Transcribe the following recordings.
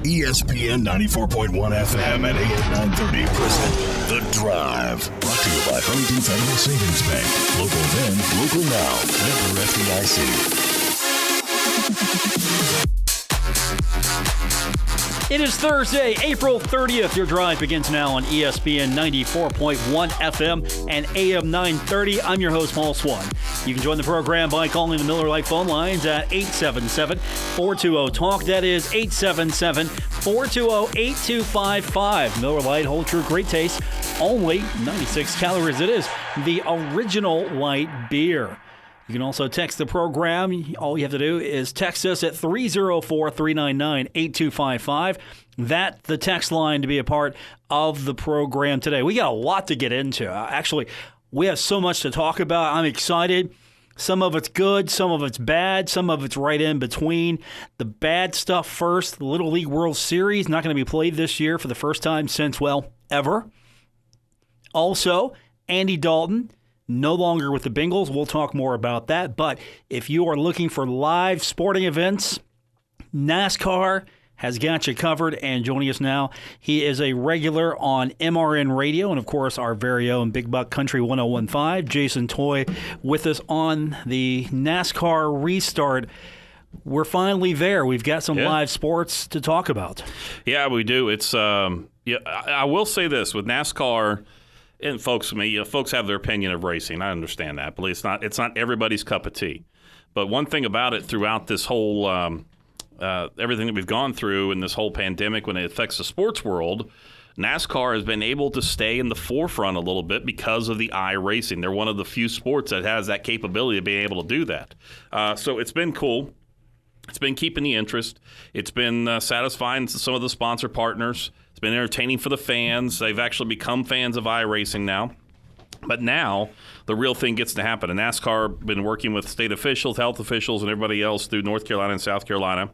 ESPN 94.1 FM and AM 930 present The Drive. Brought to you by Huntington Federal Savings Bank. Local then, local now. Member FDIC. It is Thursday, April 30th. Your drive begins now on ESPN 94.1 FM and AM 930. I'm your host, Paul Swann. You can join the program by calling the Miller Lite phone lines at 877-420-TALK. That is 877-420-8255. Miller Lite, hold true, great taste. Only 96 calories. It is the original light beer. You can also text the program. All you have to do is text us at 304-399-8255. That's the text line to be a part of the program today. We got a lot to get into. Actually, we have so much to talk about. I'm excited. Some of it's good, some of it's bad, some of it's right in between. The bad stuff first, the Little League World Series, not going to be played this year for the first time since, well, ever. Also, Andy Dalton, no longer with the Bengals. We'll talk more about that. But if you are looking for live sporting events, NASCAR has got you covered. And joining us now, he is a regular on MRN Radio and, of course, our very own Big Buck Country 1015, Jason Toy, with us on the NASCAR restart. We're finally there. We've got some live sports to talk about. Yeah, we do. It's I will say this with NASCAR. And folks have their opinion of racing. I understand that, but it's not everybody's cup of tea. But one thing about it throughout this whole everything that we've gone through in this whole pandemic, when it affects the sports world, NASCAR has been able to stay in the forefront a little bit because of the iRacing. They're one of the few sports that has that capability of being able to do that. So it's been cool. It's been keeping the interest. It's been satisfying to some of the sponsor partners. It's been entertaining for the fans. They've actually become fans of iRacing now. But now the real thing gets to happen. And NASCAR been working with state officials, health officials, and everybody else through North Carolina and South Carolina,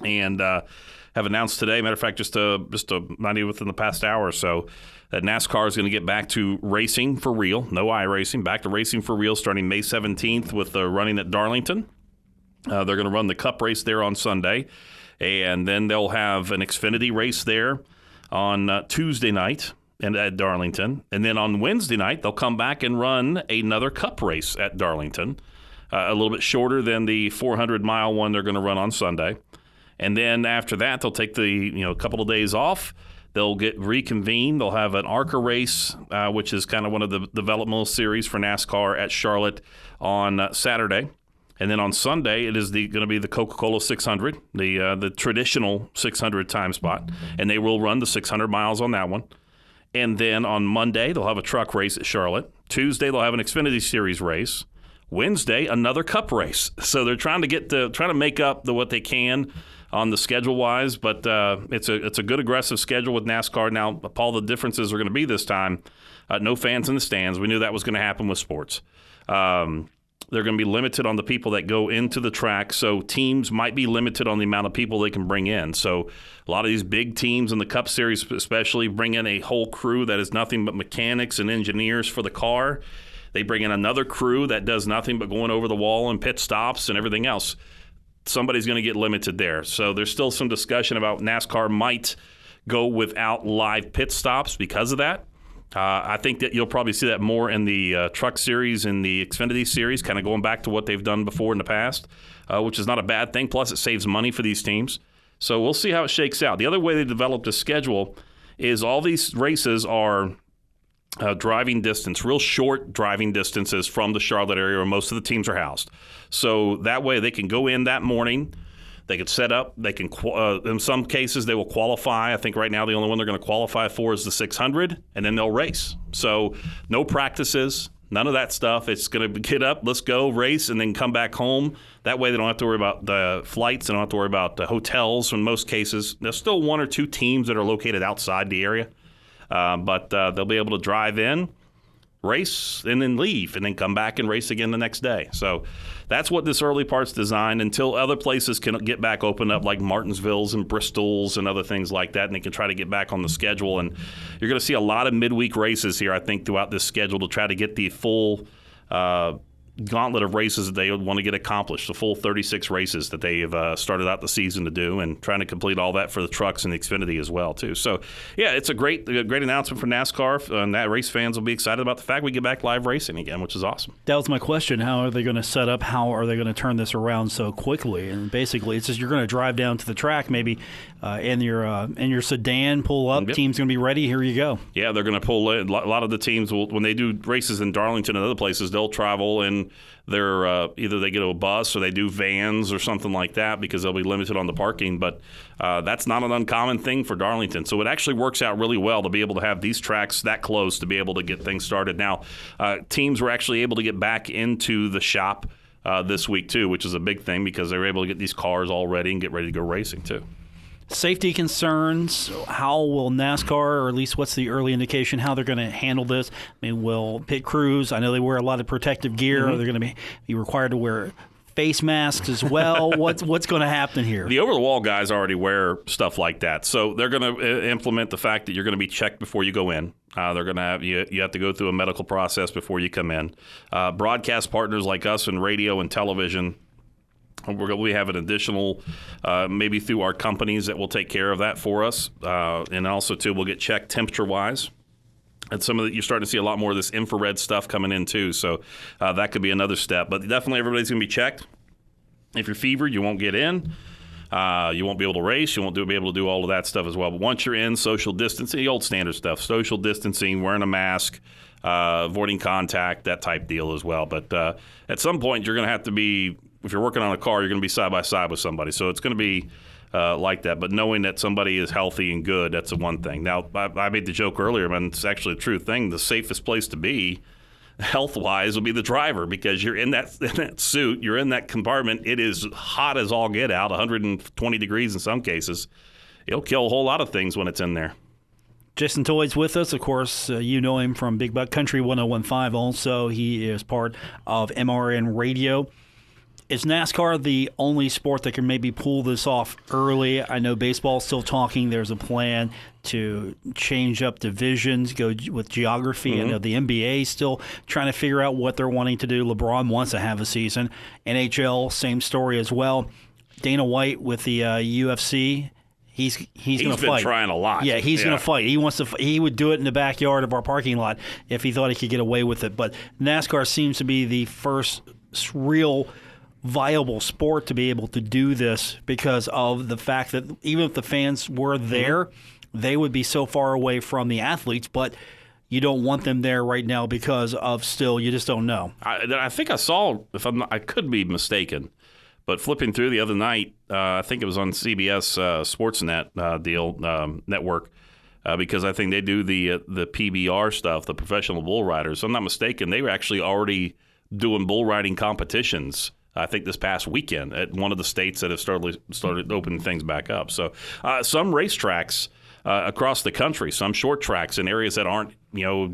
and have announced today, matter of fact, just not even within the past hour or so, that NASCAR is going to get back to racing for real. No iRacing. Back to racing for real starting May 17th with the running at Darlington. They're going to run the Cup race there on Sunday. And then they'll have an Xfinity race there on Tuesday night and at Darlington. And then on Wednesday night, they'll come back and run another Cup race at Darlington, a little bit shorter than the 400-mile one they're going to run on Sunday. And then after that, they'll take a couple of days off. They'll get reconvened. They'll have an ARCA race, which is kind of one of the developmental series for NASCAR at Charlotte on Saturday. And then on Sunday, it is going to be the Coca-Cola 600, the traditional 600 time spot. And they will run the 600 miles on that one. And then on Monday, they'll have a truck race at Charlotte. Tuesday, they'll have an Xfinity Series race. Wednesday, another Cup race. So they're trying to make up what they can on the schedule-wise. But it's a good aggressive schedule with NASCAR. Now, Paul, the differences are going to be this time. No fans in the stands. We knew that was going to happen with sports. They're going to be limited on the people that go into the track, so teams might be limited on the amount of people they can bring in. So a lot of these big teams in the Cup Series especially bring in a whole crew that is nothing but mechanics and engineers for the car. They bring in another crew that does nothing but going over the wall and pit stops and everything else. Somebody's going to get limited there. So there's still some discussion about NASCAR might go without live pit stops because of that. I think that you'll probably see that more in the Truck Series and the Xfinity Series, kind of going back to what they've done before in the past, which is not a bad thing. Plus, it saves money for these teams. So we'll see how it shakes out. The other way they developed a schedule is all these races are driving distance, real short driving distances from the Charlotte area where most of the teams are housed. So that way they can go in that morning. They could set up. They can, in some cases, they will qualify. I think right now the only one they're going to qualify for is the 600, and then they'll race. So no practices, none of that stuff. It's going to get up, let's go, race, and then come back home. That way they don't have to worry about the flights. They don't have to worry about the hotels in most cases. There's still one or two teams that are located outside the area, but they'll be able to drive in, race, and then leave, and then come back and race again the next day. So that's what this early part's designed until other places can get back open up, like Martinsville's and Bristol's and other things like that, and they can try to get back on the schedule. And you're going to see a lot of midweek races here, I think, throughout this schedule to try to get the full gauntlet of races that they would want to get accomplished, the full 36 races that they've started out the season to do, and trying to complete all that for the trucks and the Xfinity as well, too. So, yeah, it's a great announcement for NASCAR, and that race fans will be excited about the fact we get back live racing again, which is awesome. That was my question. How are they going to set up? How are they going to turn this around so quickly? And basically, it's just you're going to drive down to the track, maybe in your sedan, pull up. Yep. Team's going to be ready. Here you go. Yeah, they're going to pull in. A lot of the teams will, when they do races in Darlington and other places, they'll travel in their either they get a bus or they do vans or something like that because they'll be limited on the parking. But that's not an uncommon thing for Darlington. So it actually works out really well to be able to have these tracks that close to be able to get things started. Now, teams were actually able to get back into the shop this week too, which is a big thing because they were able to get these cars all ready and get ready to go racing too. Safety concerns, how will NASCAR, or at least what's the early indication, how they're going to handle this? I mean, will pit crews, I know they wear a lot of protective gear. Mm-hmm. Are they going to be required to wear face masks as well? What's going to happen here? The over-the-wall guys already wear stuff like that. So they're going to implement the fact that you're going to be checked before you go in. They're going to have you have to go through a medical process before you come in. Broadcast partners like us in radio and television, we have an additional, maybe through our companies that will take care of that for us. And also, too, we'll get checked temperature-wise. And you're starting to see a lot more of this infrared stuff coming in, too. So that could be another step. But definitely everybody's going to be checked. If you're fevered, you won't get in. You won't be able to race. You won't be able to do all of that stuff as well. But once you're in, social distancing, the old standard stuff, social distancing, wearing a mask, avoiding contact, that type deal as well. But at some point, you're going to have to be, if you're working on a car, you're going to be side by side with somebody. So it's going to be like that. But knowing that somebody is healthy and good, that's the one thing. Now, I made the joke earlier, but it's actually a true thing. The safest place to be health-wise will be the driver because you're in that suit, you're in that compartment. It is hot as all get out, 120 degrees in some cases. It'll kill a whole lot of things when it's in there. Jason Toy's with us. Of course, you know him from Big Buck Country 1015 also. He is part of MRN Radio. Is NASCAR the only sport that can maybe pull this off early? I know baseball's still talking. There's a plan to change up divisions, go with geography. Mm-hmm. I know the NBA is still trying to figure out what they're wanting to do. LeBron wants to have a season. NHL, same story as well. Dana White with the UFC. He's going to fight. He's been trying a lot. Yeah, he's going to fight. He would do it in the backyard of our parking lot if he thought he could get away with it. But NASCAR seems to be the first real viable sport to be able to do this because of the fact that even if the fans were there, they would be so far away from the athletes, but you don't want them there right now because of still, you just don't know. I think I saw, I could be mistaken, but flipping through the other night, I think it was on CBS Sportsnet network, because I think they do the PBR stuff, the professional bull riders. If I'm not mistaken, they were actually already doing bull riding competitions I think this past weekend at one of the states that have started opening things back up. So some racetracks across the country, some short tracks in areas that aren't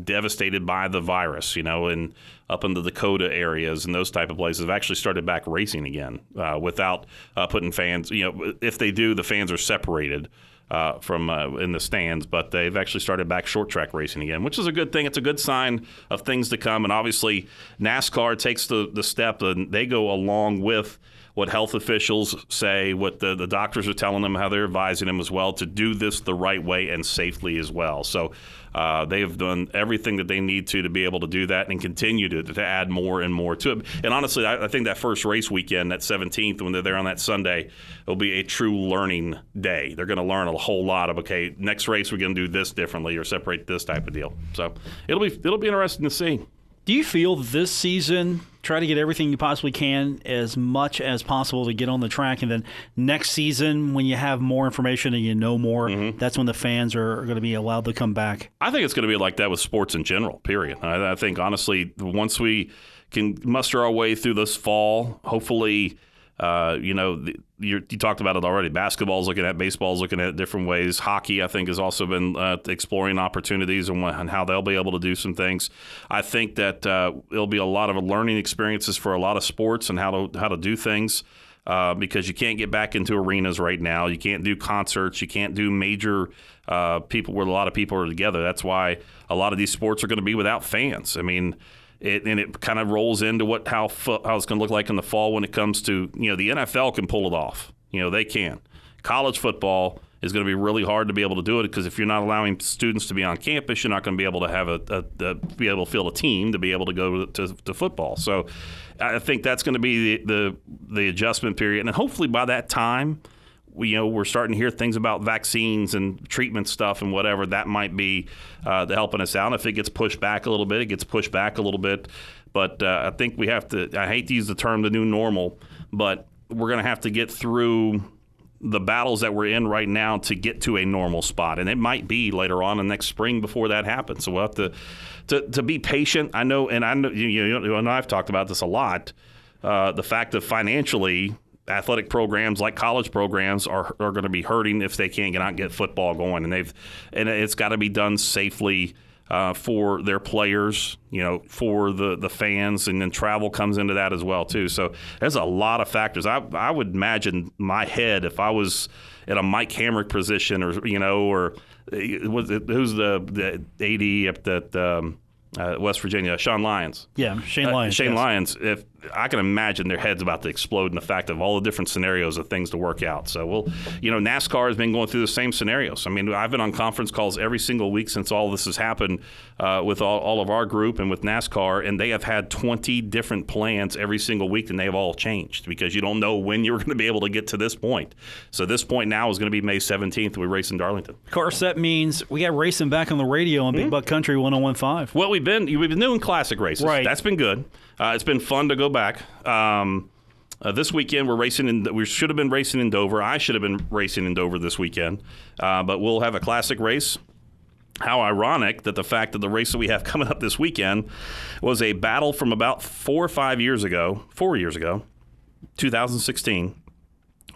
devastated by the virus, and up in the Dakota areas and those type of places have actually started back racing again without putting fans. If they do, the fans are separated from in the stands, but they've actually started back short track racing again, which is a good thing. It's a good sign of things to come. And obviously, NASCAR takes the step, and they go along with what health officials say, what the doctors are telling them, how they're advising them as well to do this the right way and safely as well. So they've done everything that they need to be able to do that and continue to add more and more to it. And honestly, I think that first race weekend, that 17th, when they're there on that Sunday, it'll be a true learning day. They're going to learn a whole lot of, okay, next race we're going to do this differently or separate this type of deal. So it'll be interesting to see. Do you feel this season, try to get everything you possibly can as much as possible to get on the track, and then next season when you have more information and you know more, that's when the fans are going to be allowed to come back? I think it's going to be like that with sports in general, period. I think, honestly, once we can muster our way through this fall, hopefully you talked about it already. Basketball's looking at, baseball's looking at it different ways. Hockey, I think, has also been exploring opportunities and how they'll be able to do some things. I think that it'll be a lot of learning experiences for a lot of sports and how to do things because you can't get back into arenas right now. You can't do concerts. You can't do major people where a lot of people are together. That's why a lot of these sports are going to be without fans. I mean, it kind of rolls into how it's going to look like in the fall when it comes to, the NFL can pull it off. They can. College football is going to be really hard to be able to do it because if you're not allowing students to be on campus, you're not going to be able to have be able to field a team to be able to go to football. So I think that's going to be the adjustment period, and hopefully by that time, we're starting to hear things about vaccines and treatment stuff and whatever that might be helping us out. If it gets pushed back a little bit, it gets pushed back a little bit. But I think we have to. I hate to use the term the new normal, but we're going to have to get through the battles that we're in right now to get to a normal spot, and it might be later on in next spring before that happens. So we'll have to be patient. I know, and I've talked about this a lot. The fact that financially, athletic programs like college programs are going to be hurting if they can't get football going, and it's got to be done safely for their players, for the fans, and then travel comes into that as well too. So there's a lot of factors. I would imagine my head if I was in a Mike Hamrick position, or who's the AD at West Virginia, Sean Lyons. Yeah, Shane Lyons. Lyons. If I can imagine their heads about to explode in the fact of all the different scenarios of things to work out. So NASCAR has been going through the same scenarios. I mean, I've been on conference calls every single week since all this has happened with all of our group and with NASCAR, and they have had 20 different plans every single week, and they have all changed because you don't know when you're going to be able to get to this point. So this point now is going to be May 17th. We race in Darlington. Of course, that means we got racing back on the radio on Big Buck Country 101.5. Well, we've been doing classic races. Right. That's been good. It's been fun to go back. This weekend we're racing we should have been racing in Dover. I should have been racing in Dover this weekend. But we'll have a classic race. How ironic that the fact that the race that we have coming up this weekend was a battle from about 4 years ago, 2016,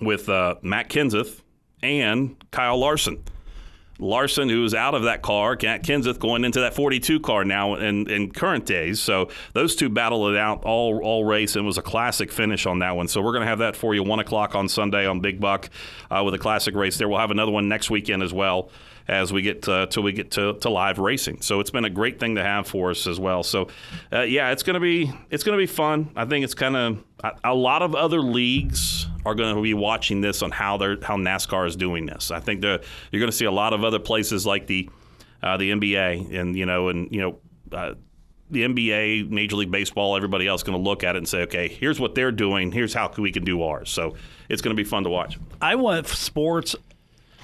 with Matt Kenseth and Kyle Larson. Larson, who's out of that car, Kenseth going into that 42 car now in current days. So those two battled it out all race, and was a classic finish on that one. So we're going to have that for you 1 o'clock on Sunday on Big Buck with a classic race there. We'll have another one next weekend as well as we get to live racing. So it's been a great thing to have for us as well. So it's going to be fun. I think it's kind of a lot of other leagues are going to be watching this on how NASCAR is doing this. I think you're going to see a lot of other places like the NBA and the NBA, Major League Baseball, everybody else going to look at it and say, okay, here's what they're doing. Here's how we can do ours. So it's going to be fun to watch. I want sports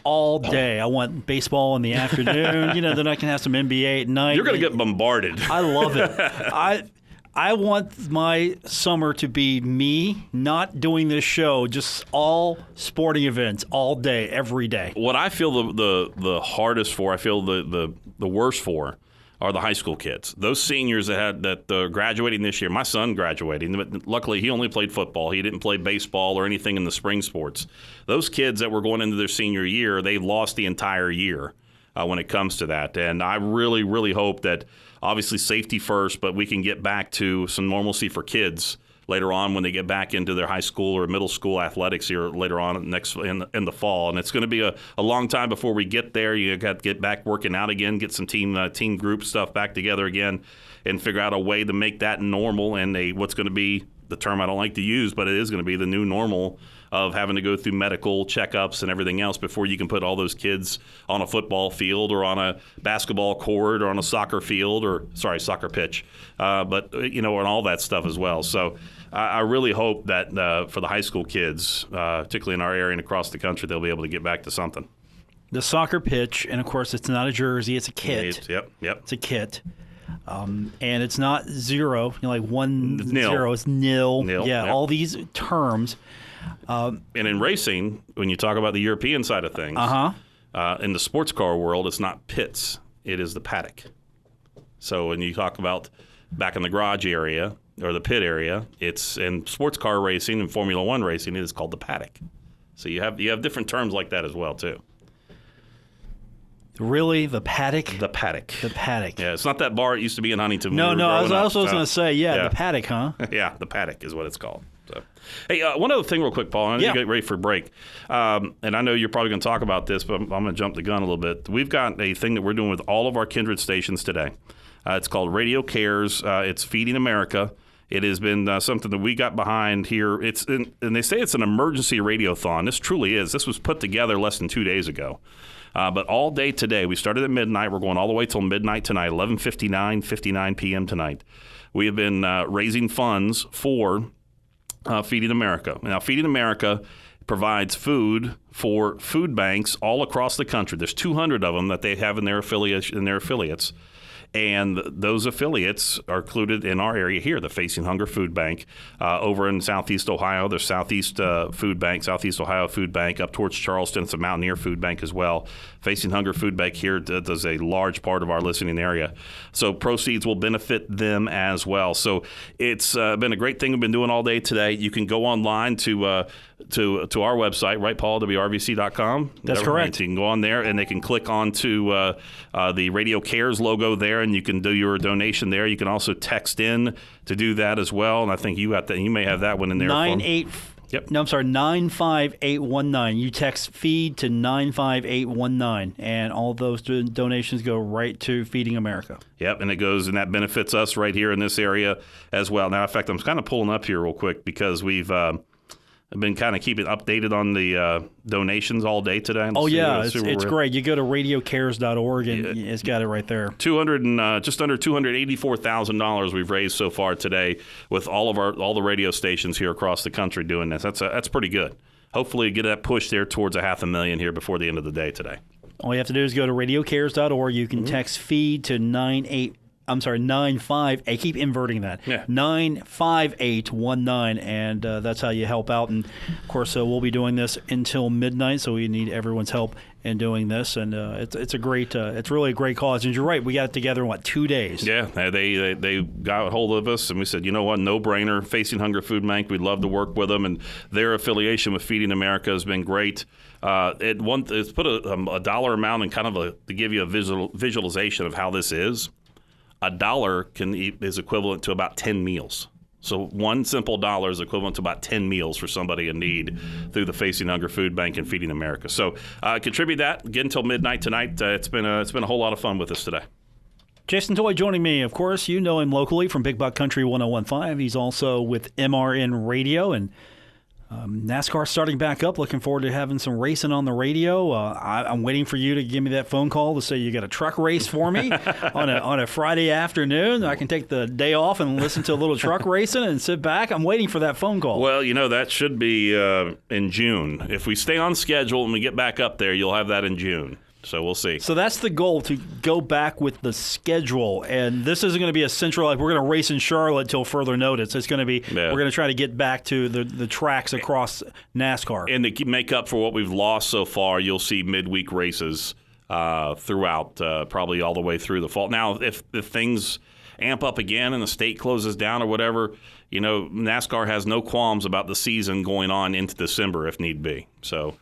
all day. I want baseball in the afternoon. Then I can have some NBA at night. You're going to get bombarded. I love it. I want my summer to be me not doing this show, just all sporting events all day, every day. What I feel the hardest for, I feel the worst for, are the high school kids. Those seniors that graduating this year. My son graduating, but luckily he only played football. He didn't play baseball or anything in the spring sports. Those kids that were going into their senior year, they lost the entire year when it comes to that. And I really, really hope that, obviously safety first, but we can get back to some normalcy for kids later on when they get back into their high school or middle school athletics here later on in the fall. And it's going to be a long time before we get there. You got to get back working out again, get some team group stuff back together again, and figure out a way to make that normal and what's going to be the term I don't like to use, but it is going to be the new normal of having to go through medical checkups and everything else before you can put all those kids on a football field or on a basketball court or on a soccer pitch, and all that stuff as well. So I really hope that for the high school kids, particularly in our area and across the country, they'll be able to get back to something. The soccer pitch, and of course it's not a jersey, it's a kit. Yep. It's a kit. And it's not zero, like 1-0, nil. it's nil. Yeah, yep. All these terms. And in racing, when you talk about the European side of things, in the sports car world, it's not pits, it is the paddock. So when you talk about back in the garage area or the pit area, it's in sports car racing and Formula One racing, it is called the paddock. So you have different terms like that as well too. Really? The paddock? The paddock. The paddock. Yeah, it's not that bar it used to be in Huntington. No, I was also going to say, the paddock, huh? Yeah, the paddock is what it's called. So, hey, one other thing real quick, Paul. I need to get ready for break. And I know you're probably going to talk about this, but I'm going to jump the gun a little bit. We've got a thing that we're doing with all of our Kindred stations today. It's called Radio Cares. It's Feeding America. It has been something that we got behind here. And they say it's an emergency radiothon. This truly is. This was put together less than 2 days ago. But all day today, we started at midnight. We're going all the way till midnight tonight, 11:59 p.m. tonight. We have been raising funds for Feeding America. Now, Feeding America provides food for food banks all across the country. There's 200 of them that they have in their affiliates. And those affiliates are included in our area here, the Facing Hunger Food Bank. Over in Southeast Ohio, there's Southeast Food Bank, Southeast Ohio Food Bank. Up towards Charleston, it's a Mountaineer Food Bank as well. Facing Hunger Food Bank here does a large part of our listening area. So proceeds will benefit them as well. So it's been a great thing we've been doing all day today. You can go online to our website, right, Paul, WRVC.com? That's correct. You can go on there, and they can click onto the Radio Cares logo there, and you can do your donation there. You can also text in to do that as well, and I think you got that. You may have that one in there. 95819. You text feed to 95819, and all those donations go right to Feeding America. Yep, and it goes, and that benefits us right here in this area as well. Now, in fact, I'm kind of pulling up here real quick because we've been kind of keeping updated on the donations all day today. It's great. You go to radiocares.org and it's got it right there. Just under $284,000 we've raised so far today with all the radio stations here across the country doing this. That's pretty good. Hopefully get that push there towards $500,000 here before the end of the day today. All you have to do is go to radiocares.org. You can text feed to 95. I keep inverting that. Yeah. 95819, and that's how you help out. And of course, we'll be doing this until midnight, so we need everyone's help in doing this. And it's really a great cause. And you're right, we got it together in 2 days. Yeah, they got a hold of us, and we said, you know what, no brainer. Facing Hunger Food Bank, we'd love to work with them, and their affiliation with Feeding America has been great. It's put a dollar amount and kind of to give you a visualization of how this is. $1 is equivalent to about 10 meals. So one simple dollar is equivalent to about 10 meals for somebody in need through the Facing Hunger Food Bank and Feeding America. So contribute that. Get until midnight tonight. It's been a whole lot of fun with us today. Jason Toy joining me. Of course, you know him locally from Big Buck Country 101.5. He's also with MRN Radio, and NASCAR starting back up. Looking forward to having some racing on the radio. I'm waiting for you to give me that phone call to say you got a truck race for me on a Friday afternoon. I can take the day off and listen to a little truck racing and sit back. I'm waiting for that phone call. Well, that should be in June. If we stay on schedule and we get back up there, you'll have that in June. So we'll see. So that's the goal, to go back with the schedule. And this isn't going to be a central, like we're going to race in Charlotte till further notice. It's going to be, we're going to try to get back to the tracks across NASCAR. And to make up for what we've lost so far, you'll see midweek races throughout, probably all the way through the fall. Now, if things amp up again and the state closes down or whatever, NASCAR has no qualms about the season going on into December if need be. So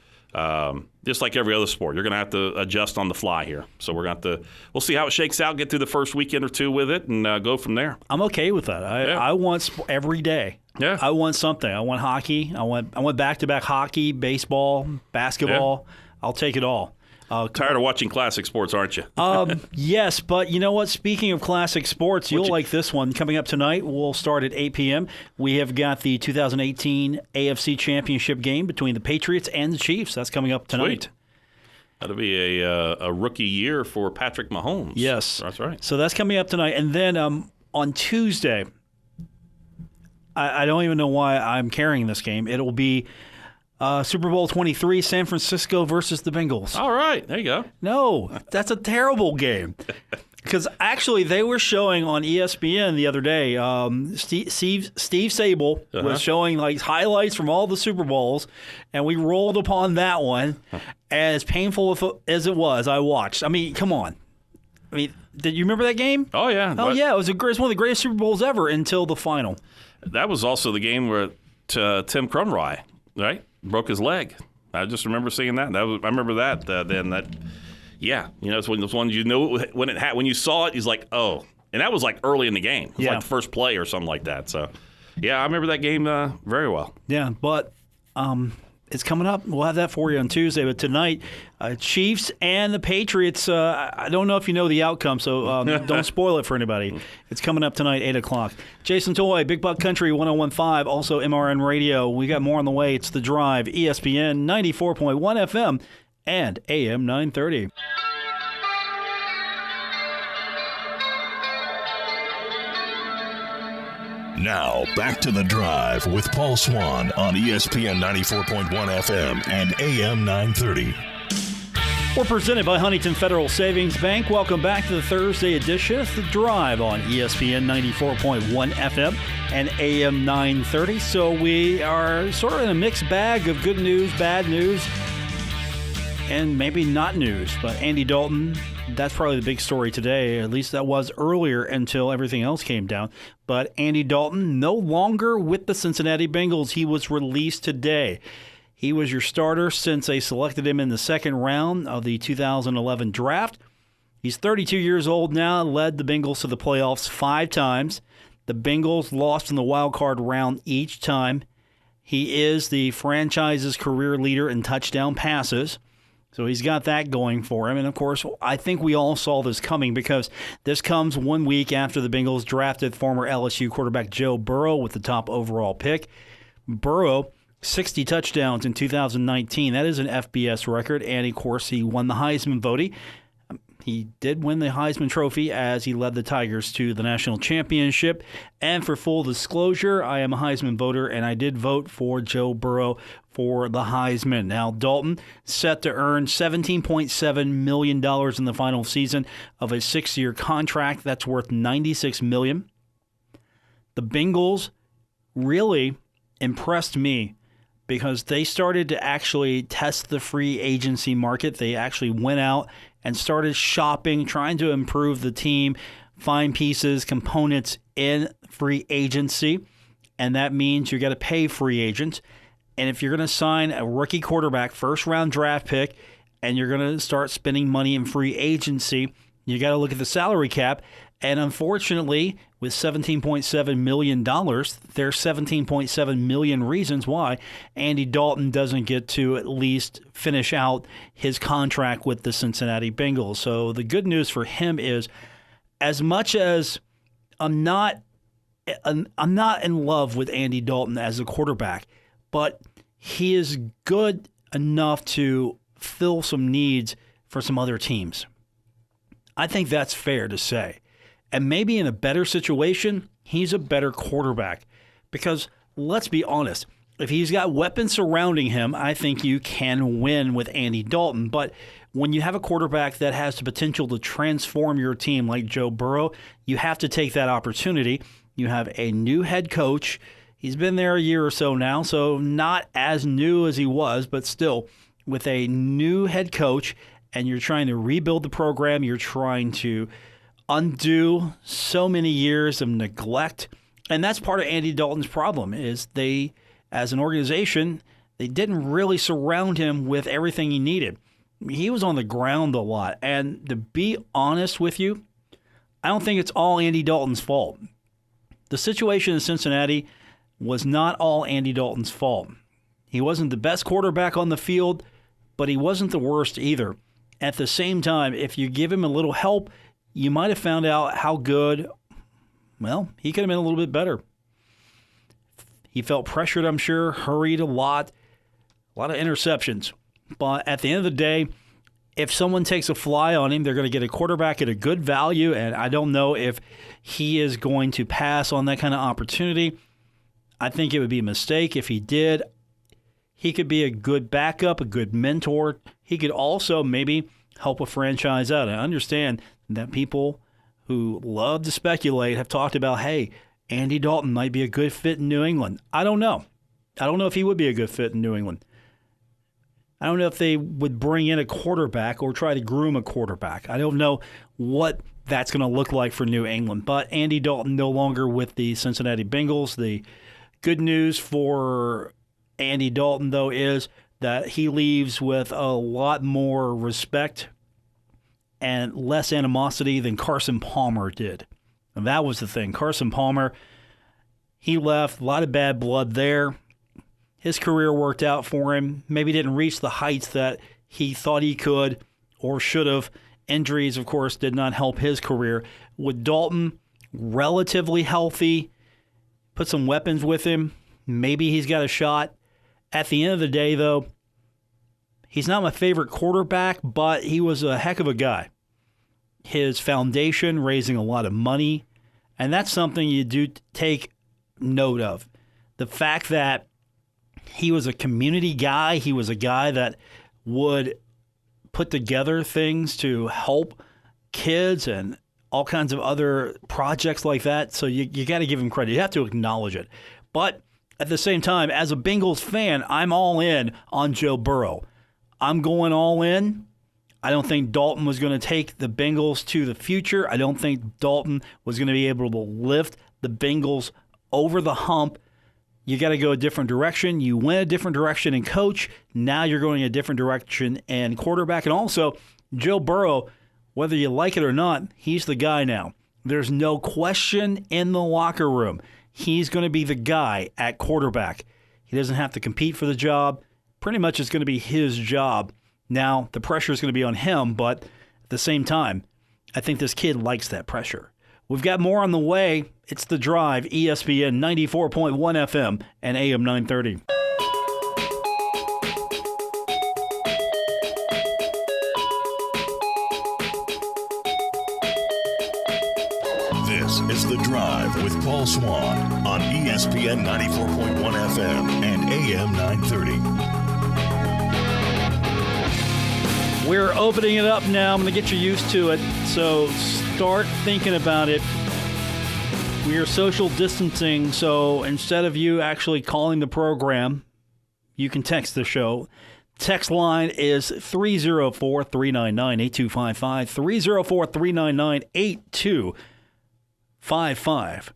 just like every other sport, you're going to have to adjust on the fly here. So we'll see how it shakes out, get through the first weekend or two with it, and go from there. I'm okay with that. I want every day. Yeah. I want something. I want hockey. I want back-to-back hockey, baseball, basketball. Yeah. I'll take it all. Tired of watching classic sports, aren't you? Yes, but you know what? Speaking of classic sports, you'll like this one. Coming up tonight, we'll start at 8 p.m. We have got the 2018 AFC Championship game between the Patriots and the Chiefs. That's coming up tonight. Sweet. That'll be a rookie year for Patrick Mahomes. Yes. That's right. So that's coming up tonight. And then on Tuesday, I don't even know why I'm carrying this game. It'll be Super Bowl 23, San Francisco versus the Bengals. All right. There you go. No, that's a terrible game. Because actually, they were showing on ESPN the other day, Steve Sable was showing highlights from all the Super Bowls, and we rolled upon that one. And as painful as it was, I watched. I mean, come on. I mean, did you remember that game? Oh, yeah. Oh, yeah. It was one of the greatest Super Bowls ever until the final. That was also the game where Tim Crumry, right, broke his leg. I just remember seeing that. I remember that then. Yeah, it's one of those ones when you saw it, he's like, oh. And that was early in the game. It was like the first play or something like that. So, Yeah, I remember that game very well. Yeah, but it's coming up. We'll have that for you on Tuesday. But tonight, Chiefs and the Patriots, I don't know if you know the outcome, so don't spoil it for anybody. It's coming up tonight, 8 o'clock. Jason Toy, Big Buck Country 101.5, also MRN Radio. We got more on the way. It's The Drive, ESPN 94.1 FM and AM 930. Now, back to The Drive with Paul Swann on ESPN 94.1 FM and AM 930. We're presented by Huntington Federal Savings Bank. Welcome back to the Thursday edition of The Drive on ESPN 94.1 FM and AM 930. So we are sort of in a mixed bag of good news, bad news, and maybe not news. But Andy Dalton, that's probably the big story today. At least that was earlier until everything else came down. But Andy Dalton no longer with the Cincinnati Bengals. He was released today. He was your starter since they selected him in the second round of the 2011 draft. He's 32 years old now, led the Bengals to the playoffs 5 times. The Bengals lost in the wild card round each time. He is the franchise's career leader in touchdown passes. So he's got that going for him. And, of course, I think we all saw this coming because this comes 1 week after the Bengals drafted former LSU quarterback Joe Burrow with the top overall pick. Burrow, 60 touchdowns in 2019. That is an FBS record. And, of course, he won the Heisman voting. He did win the Heisman Trophy as he led the Tigers to the national championship. And for full disclosure, I am a Heisman voter, and I did vote for Joe Burrow for the Heisman. Now, Dalton set to earn $17.7 million in the final season of a 6-year contract. That's worth $96 million. The Bengals really impressed me because they started to actually test the free agency market. They actually went out and started shopping, trying to improve the team, find pieces, components in free agency. And that means you got to pay free agents. And if you're going to sign a rookie quarterback, first-round draft pick, and you're going to start spending money in free agency, you got to look at the salary cap. And unfortunately, with $17.7 million, there's 17.7 million reasons why Andy Dalton doesn't get to at least finish out his contract with the Cincinnati Bengals. So the good news for him is, as much as I'm not in love with Andy Dalton as a quarterback, but he is good enough to fill some needs for some other teams. I think that's fair to say. And maybe in a better situation, he's a better quarterback. Because let's be honest, if he's got weapons surrounding him, I think you can win with Andy Dalton. But when you have a quarterback that has the potential to transform your team like Joe Burrow, you have to take that opportunity. You have a new head coach. He's been there a year or so now, so not as new as he was, but still with a new head coach, and you're trying to rebuild the program. You're trying to undo so many years of neglect. And that's part of Andy Dalton's problem is they, as an organization, they didn't really surround him with everything he needed. He was on the ground a lot. And to be honest with you, I don't think it's all Andy Dalton's fault. The situation in Cincinnati was not all Andy Dalton's fault. He wasn't the best quarterback on the field, but he wasn't the worst either. At the same time, if you give him a little help, you might have found out how good, well, he could have been a little bit better. He felt pressured, I'm sure, hurried a lot of interceptions. But at the end of the day, if someone takes a fly on him, they're going to get a quarterback at a good value, and I don't know if he is going to pass on that kind of opportunity. I think it would be a mistake if he did. He could be a good backup, a good mentor. He could also maybe help a franchise out. I understand that people who love to speculate have talked about, hey, Andy Dalton might be a good fit in New England. I don't know. I don't know if he would be a good fit in New England. I don't know if they would bring in a quarterback or try to groom a quarterback. I don't know what that's going to look like for New England. But Andy Dalton no longer with the Cincinnati Bengals. The good news for Andy Dalton, though, is that he leaves with a lot more respect and less animosity than Carson Palmer did. And that was the thing. Carson Palmer, He left, a lot of bad blood there. His career worked out for him. Maybe didn't reach the heights that he thought he could or should have. Injuries, of course, did not help his career. With Dalton relatively healthy, put some weapons with him, maybe he's got a shot. At the end of the day, though, he's not my favorite quarterback, but he was a heck of a guy. His foundation, raising a lot of money, and that's something you do take note of. The fact that he was a community guy, he was a guy that would put together things to help kids and all kinds of other projects like that. So you got to give him credit. You have to acknowledge it. But at the same time, as a Bengals fan, I'm all in on Joe Burrow. I'm going all in. I don't think Dalton was going to take the Bengals to the future. I don't think Dalton was going to be able to lift the Bengals over the hump. You got to go a different direction. You went a different direction in coach. Now you're going a different direction in quarterback. And also, Joe Burrow, whether you like it or not, he's the guy now. There's no question in the locker room. He's going to be the guy at quarterback. He doesn't have to compete for the job. Pretty much it's going to be his job. Now, the pressure is going to be on him, but at the same time, I think this kid likes that pressure. We've got more on the way. It's The Drive, ESPN 94.1 FM and AM 930. This is The Drive with Paul Swann on ESPN 94.1 FM and AM 930. We're opening it up now. I'm going to get you used to it, so start thinking about it. We are social distancing, so instead of you actually calling the program, you can text the show. Text line is 304-399-8255, 304-399-8255.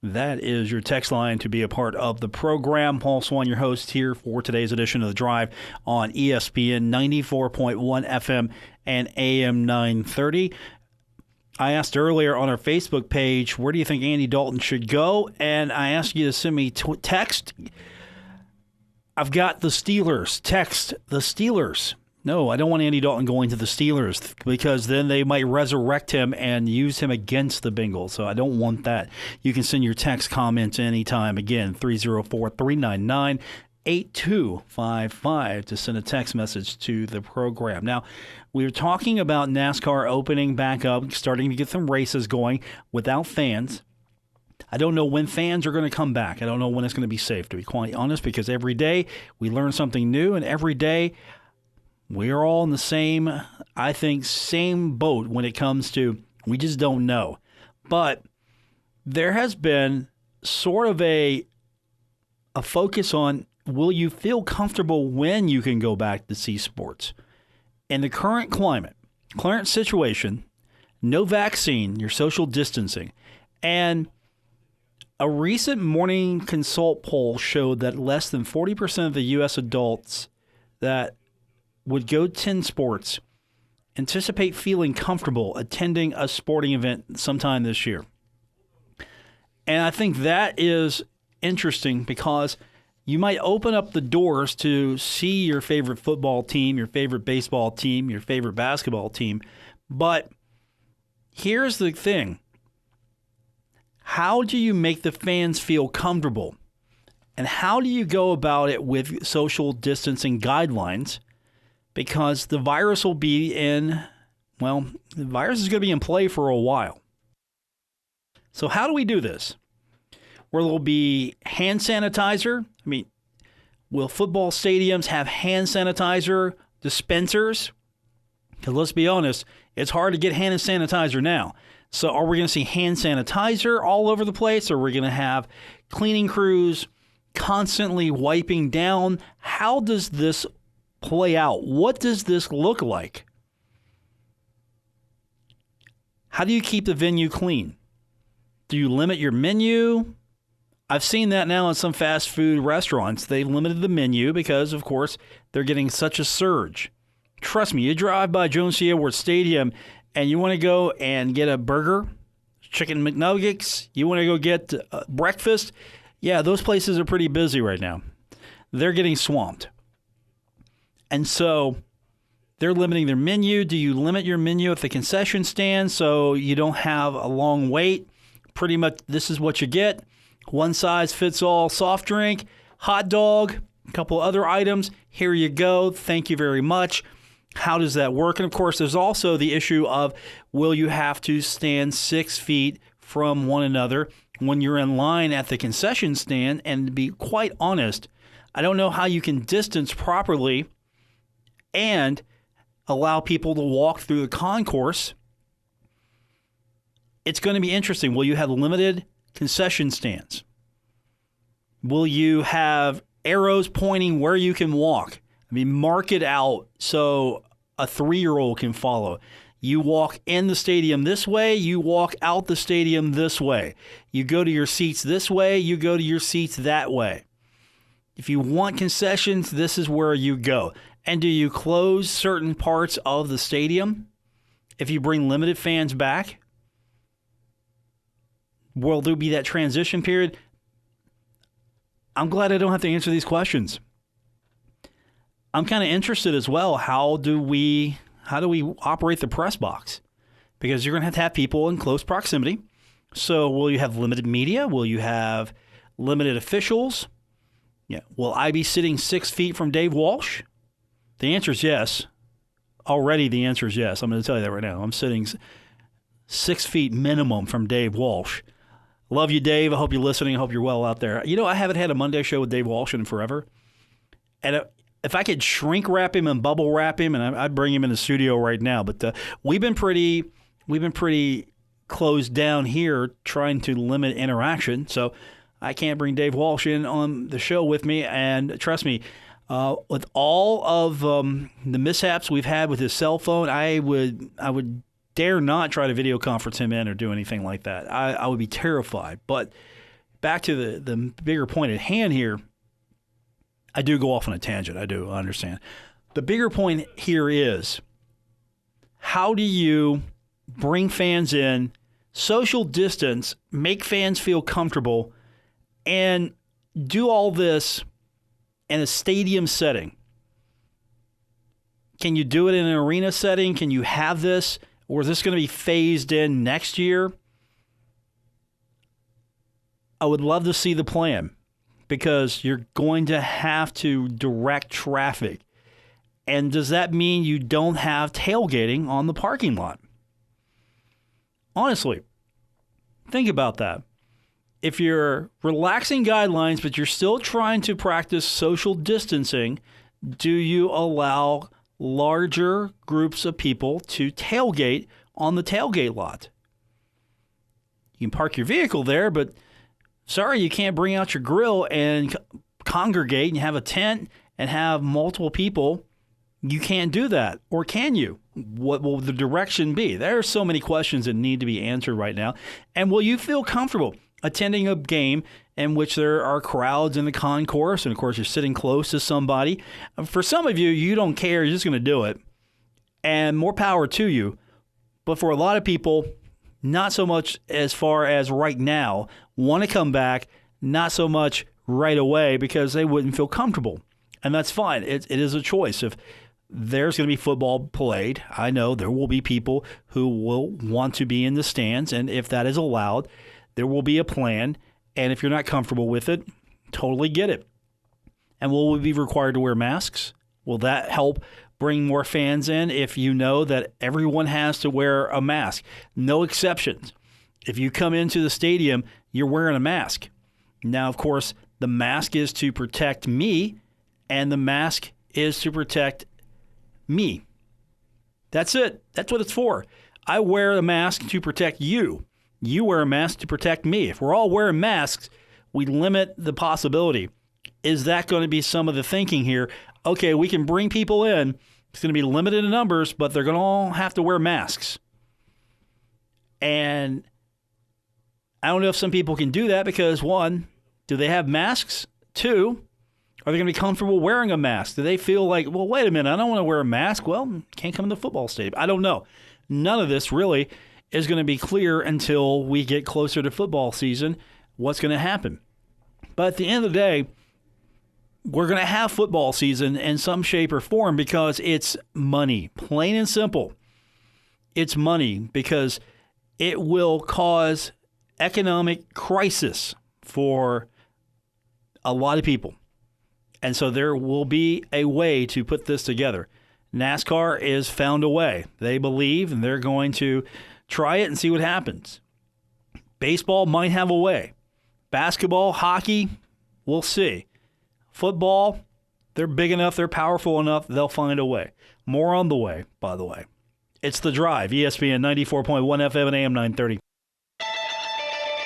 That is your text line to be a part of the program. Paul Swann, your host here for today's edition of The Drive on ESPN 94.1 FM and AM 930. I asked earlier on our Facebook page, where do you think Andy Dalton should go? And I asked you to send me text. I've got the Steelers. Text the Steelers. No, I don't want Andy Dalton going to the Steelers because then they might resurrect him and use him against the Bengals. So I don't want that. You can send your text comments anytime. Again, 304-399-8255 to send a text message to the program. Now, we were talking about NASCAR opening back up, starting to get some races going without fans. I don't know when fans are going to come back. I don't know when it's going to be safe, to be quite honest, because every day we learn something new, and every day we're all in the same, I think, same boat when it comes to we just don't know. But there has been sort of a focus on, will you feel comfortable when you can go back to see sports? In the current climate, current situation, no vaccine, you're social distancing. And a recent Morning Consult poll showed that less than 40% of the U.S. adults that would go attend sports anticipate feeling comfortable attending a sporting event sometime this year. And I think that is interesting because you might open up the doors to see your favorite football team, your favorite baseball team, your favorite basketball team. But here's the thing. How do you make the fans feel comfortable? And how do you go about it with social distancing guidelines? Because the virus will be the virus is going to be in play for a while. So how do we do this? Where there will be hand sanitizer? I mean, will football stadiums have hand sanitizer dispensers? Because let's be honest, it's hard to get hand sanitizer now. So are we going to see hand sanitizer all over the place? Or are we going to have cleaning crews constantly wiping down? How does this play out? What does this look like? How do you keep the venue clean? Do you limit your menu? I've seen that now in some fast food restaurants. They limited the menu because, of course, they're getting such a surge. Trust me, you drive by Jones C. Edwards Stadium and you want to go and get a burger, chicken McNuggets, you want to go get breakfast, Yeah, those places are pretty busy right now. They're getting swamped. And so they're limiting their menu. Do you limit your menu at the concession stand so you don't have a long wait? Pretty much this is what you get. One size fits all soft drink, hot dog, a couple other items. Here you go. Thank you very much. How does that work? And of course, there's also the issue of will you have to stand 6 feet from one another when you're in line at the concession stand? And to be quite honest, I don't know how you can distance properly and allow people to walk through the concourse. It's going to be interesting. Will you have limited concession stands? Will you have arrows pointing where you can walk? I mean, mark it out so a 3-year-old can follow. You walk in the stadium this way, you walk out the stadium this way. You go to your seats this way, you go to your seats that way. If you want concessions, this is where you go. And do you close certain parts of the stadium if you bring limited fans back? Will there be that transition period? I'm glad I don't have to answer these questions. I'm kind of interested as well. How do we operate the press box? Because you're going to have people in close proximity. So will you have limited media? Will you have limited officials? Yeah. Will I be sitting 6 feet from Dave Walsh? The answer is yes. Already the answer is yes. I'm going to tell you that right now. I'm sitting 6 feet minimum from Dave Walsh. Love you, Dave. I hope you're listening. I hope you're well out there. You know, I haven't had a Monday show with Dave Walsh in forever. And if I could shrink wrap him and bubble wrap him, and I'd bring him in the studio right now. But we've been pretty closed down here trying to limit interaction. So I can't bring Dave Walsh in on the show with me. And trust me, with all of the mishaps we've had with his cell phone, I would dare not try to video conference him in or do anything like that. I would be terrified. But back to the bigger point at hand here, I do go off on a tangent. I do. I understand. The bigger point here is, how do you bring fans in, social distance, make fans feel comfortable, and do all this in a stadium setting? Can you do it in an arena setting? Can you have this? Or is this going to be phased in next year? I would love to see the plan, because you're going to have to direct traffic. And does that mean you don't have tailgating on the parking lot? Honestly, think about that. If you're relaxing guidelines, but you're still trying to practice social distancing, do you allow larger groups of people to tailgate on the tailgate lot? You can park your vehicle there, but sorry, you can't bring out your grill and congregate and have a tent and have multiple people. You can't do that. Or can you? What will the direction be? There are so many questions that need to be answered right now. And will you feel comfortable attending a game in which there are crowds in the concourse, and of course you're sitting close to somebody? For some of you, you don't care. You're just going to do it. And more power to you. But for a lot of people, not so much as far as right now, want to come back, not so much right away because they wouldn't feel comfortable. And that's fine. It is a choice. If there's going to be football played, I know there will be people who will want to be in the stands. And if that is allowed, there will be a plan. And if you're not comfortable with it, totally get it. And will we be required to wear masks? Will that help bring more fans in if you know that everyone has to wear a mask? No exceptions. If you come into the stadium, you're wearing a mask. Now, of course, the mask is to protect me, and the mask is to protect me. That's it. That's what it's for. I wear a mask to protect you. You wear a mask to protect me. If we're all wearing masks, we limit the possibility. Is that going to be some of the thinking here? Okay, we can bring people in. It's going to be limited in numbers, but they're going to all have to wear masks. And I don't know if some people can do that because, one, do they have masks? Two, are they going to be comfortable wearing a mask? Do they feel like, well, wait a minute, I don't want to wear a mask. Well, can't come in the football stadium. I don't know. None of this really is going to be clear until we get closer to football season, what's going to happen. But at the end of the day, we're going to have football season in some shape or form because it's money. Plain and simple. It's money because it will cause economic crisis for a lot of people. And so there will be a way to put this together. NASCAR is found a way. They believe, and they're going to try it and see what happens. Baseball might have a way. Basketball, hockey, we'll see. Football, they're big enough, they're powerful enough, they'll find a way. More on the way, by the way. It's The Drive, ESPN 94.1 FM and AM 930.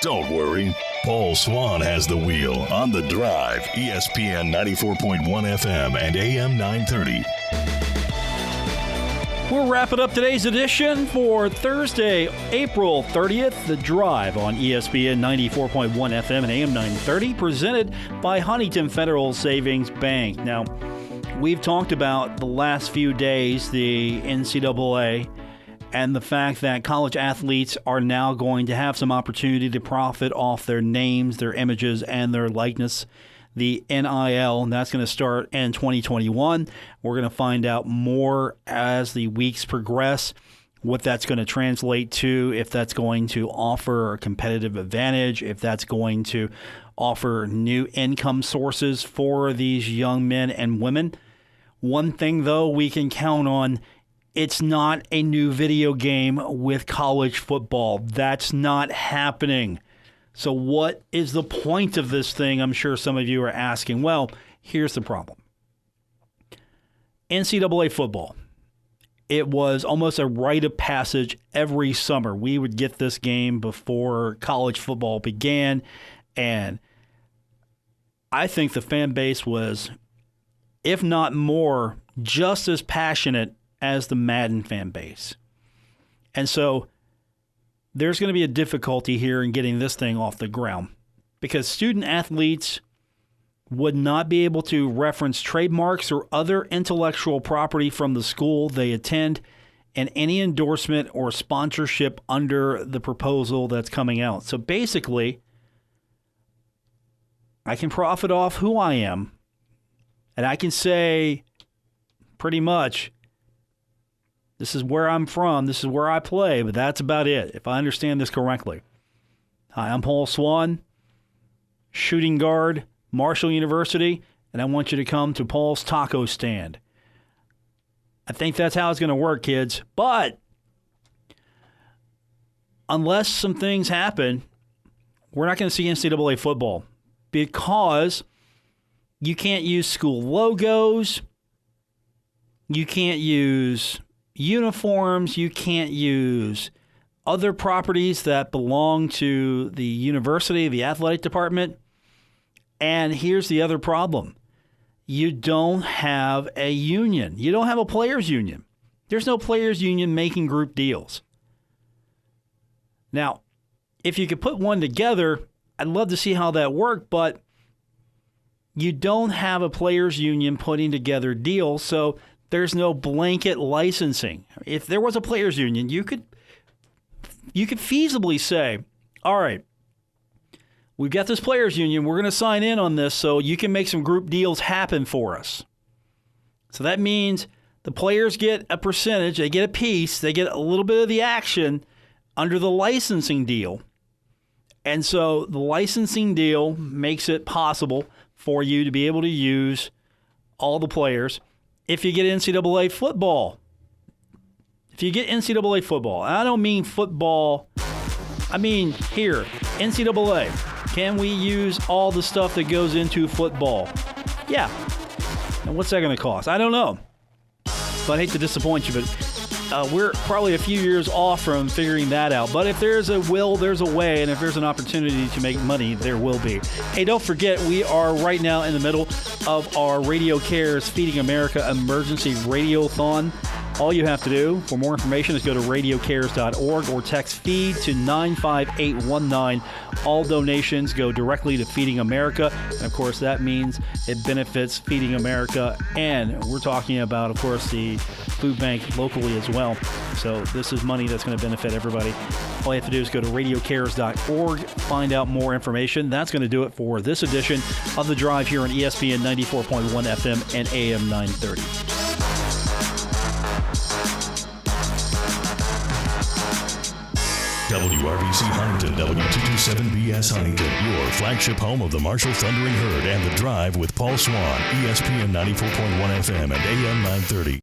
Don't worry. Paul Swann has the wheel on The Drive, ESPN 94.1 FM and AM 930. We're wrapping up today's edition for Thursday, April 30th. The Drive on ESPN 94.1 FM and AM 930, presented by Huntington Federal Savings Bank. Now, we've talked about the last few days, the NCAA, and the fact that college athletes are now going to have some opportunity to profit off their names, their images, and their likeness. The NIL, and that's going to start in 2021. We're going to find out more as the weeks progress, what that's going to translate to, if that's going to offer a competitive advantage, if that's going to offer new income sources for these young men and women. One thing, though, we can count on, it's not a new video game with college football. That's not happening. So what is the point of this thing? I'm sure some of you are asking. Well, here's the problem. NCAA football. It was almost a rite of passage every summer. We would get this game before college football began. And I think the fan base was, if not more, just as passionate as the Madden fan base. And so there's going to be a difficulty here in getting this thing off the ground because student athletes would not be able to reference trademarks or other intellectual property from the school they attend in any endorsement or sponsorship under the proposal that's coming out. So basically, I can profit off who I am, and I can say pretty much, this is where I'm from, this is where I play, but that's about it, if I understand this correctly. Hi, I'm Paul Swann, shooting guard, Marshall University, and I want you to come to Paul's Taco Stand. I think that's how it's going to work, kids. But unless some things happen, we're not going to see NCAA football because you can't use school logos, you can't use uniforms, you can't use other properties that belong to the university, the athletic department. And here's the other problem. You don't have a union. You don't have a players' union. There's no players' union making group deals. Now, if you could put one together, I'd love to see how that worked, but you don't have a players' union putting together deals, so there's no blanket licensing. If there was a players' union, you could feasibly say, all right, we've got this players' union, we're going to sign in on this so you can make some group deals happen for us. So that means the players get a percentage, they get a piece, they get a little bit of the action under the licensing deal. And so the licensing deal makes it possible for you to be able to use all the players. If you get NCAA football, and I don't mean football, I mean here, NCAA, can we use all the stuff that goes into football? Yeah. And what's that going to cost? I don't know. But I hate to disappoint you, but we're probably a few years off from figuring that out. But if there's a will, there's a way. And if there's an opportunity to make money, there will be. Hey, don't forget, we are right now in the middle of our Radio Cares Feeding America Emergency Radiothon. All you have to do for more information is go to radiocares.org or text FEED to 95819. All donations go directly to Feeding America. And, of course, that means it benefits Feeding America. And we're talking about, of course, the food bank locally as well. So this is money that's going to benefit everybody. All you have to do is go to radiocares.org, find out more information. That's going to do it for this edition of The Drive here on ESPN 94.1 FM and AM 930. WRBC Huntington, W227BS Huntington, your flagship home of the Marshall Thundering Herd and The Drive with Paul Swann, ESPN 94.1 FM and AM 930.